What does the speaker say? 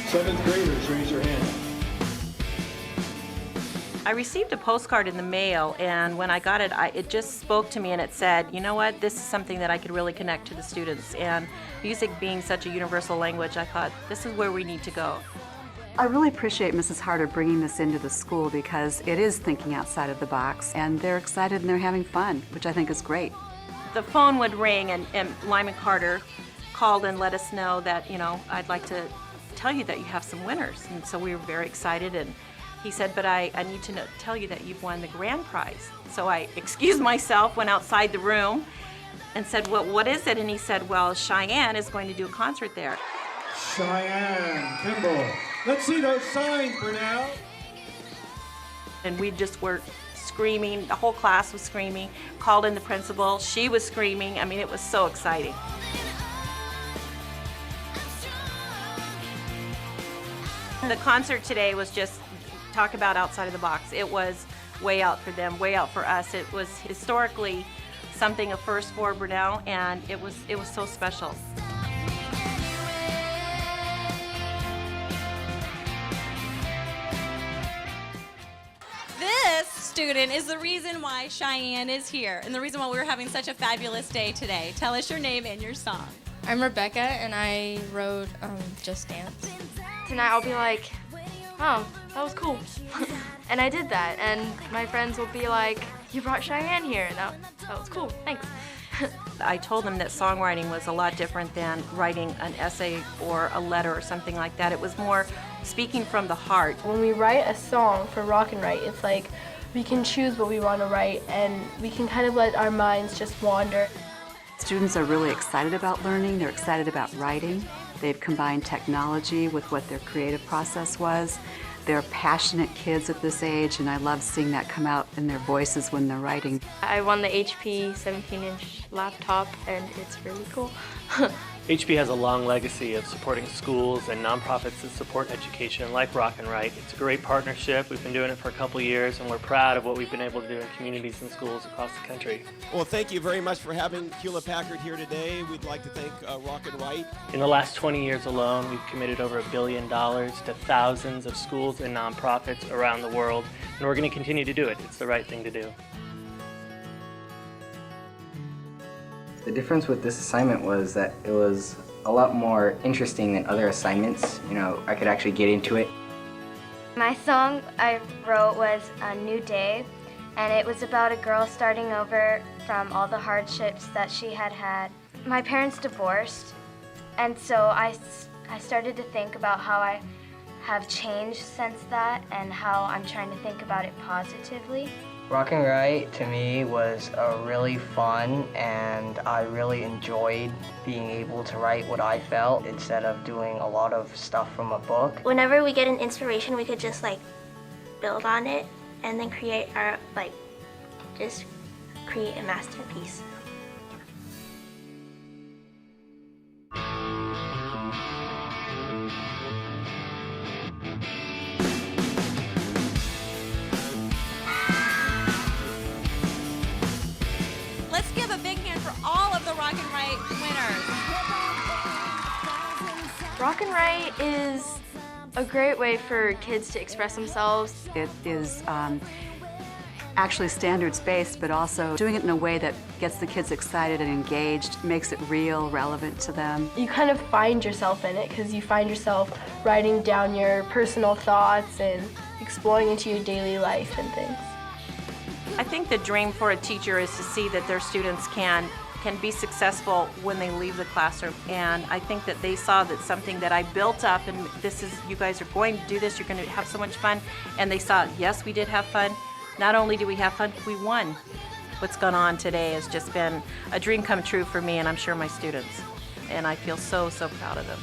Seventh graders, raise your hand. I received a postcard in the mail, and when I got it, it just spoke to me, and it said, you know what, this is something that I could really connect to the students. And music being such a universal language, I thought, this is where we need to go. I really appreciate Mrs. Harder bringing this into the school because it is thinking outside of the box, and they're excited and they're having fun, which I think is great. The phone would ring, and Lyman Carter called and let us know that, I'd like to tell you that you have some winners. And so we were very excited, and he said, but I need to tell you that you've won the grand prize. So I excused myself, went outside the room, and said, well, what is it? And he said, well, Cheyenne is going to do a concert there. Cheyenne Kimball. Let's see those signs, Burnell. And we just were screaming, the whole class was screaming, called in the principal, she was screaming. I mean, it was so exciting. The concert today was just, talk about outside of the box. It was way out for them, way out for us. It was historically something, a first for Burnell, and it was so special. This student is the reason why Cheyenne is here and the reason why we're having such a fabulous day today. Tell us your name and your song. I'm Rebecca, and I wrote Just Dance. Tonight I'll be like, oh, that was cool. And I did that, and my friends will be like, you brought Cheyenne here, and that was cool, thanks. I told them that songwriting was a lot different than writing an essay or a letter or something like that. It was more speaking from the heart. When we write a song for Rock and Write, it's like we can choose what we want to write, and we can kind of let our minds just wander. Students are really excited about learning, they're excited about writing. They've combined technology with what their creative process was. They're passionate kids at this age, and I love seeing that come out in their voices when they're writing. I won the HP 17-inch laptop, and it's really cool. HP has a long legacy of supporting schools and nonprofits that support education like Rock and Write. It's a great partnership. We've been doing it for a couple years, and we're proud of what we've been able to do in communities and schools across the country. Well, thank you very much for having Hewlett-Packard here today. We'd like to thank Rock and Write. In the last 20 years alone, we've committed over $1 billion to thousands of schools and nonprofits around the world, and we're going to continue to do it. It's the right thing to do. The difference with this assignment was that it was a lot more interesting than other assignments. I could actually get into it. My song I wrote was A New Day, and it was about a girl starting over from all the hardships that she had had. My parents divorced, and so I started to think about how I have changed since that and how I'm trying to think about it positively. Rock and Write to me was really fun, and I really enjoyed being able to write what I felt instead of doing a lot of stuff from a book. Whenever we get an inspiration, we could just build on it and then create our just create a masterpiece. Let's give a big hand for all of the Rock and Write winners. Rock and Write is a great way for kids to express themselves. It is actually standards-based, but also doing it in a way that gets the kids excited and engaged, makes it real, relevant to them. You kind of find yourself in it because you find yourself writing down your personal thoughts and exploring into your daily life and things. I think the dream for a teacher is to see that their students can be successful when they leave the classroom. And I think that they saw that something that I built up, and this is, you guys are going to do this, you're going to have so much fun. And they saw, yes, we did have fun. Not only do we have fun, we won. What's gone on today has just been a dream come true for me, and I'm sure my students. And I feel so, so proud of them.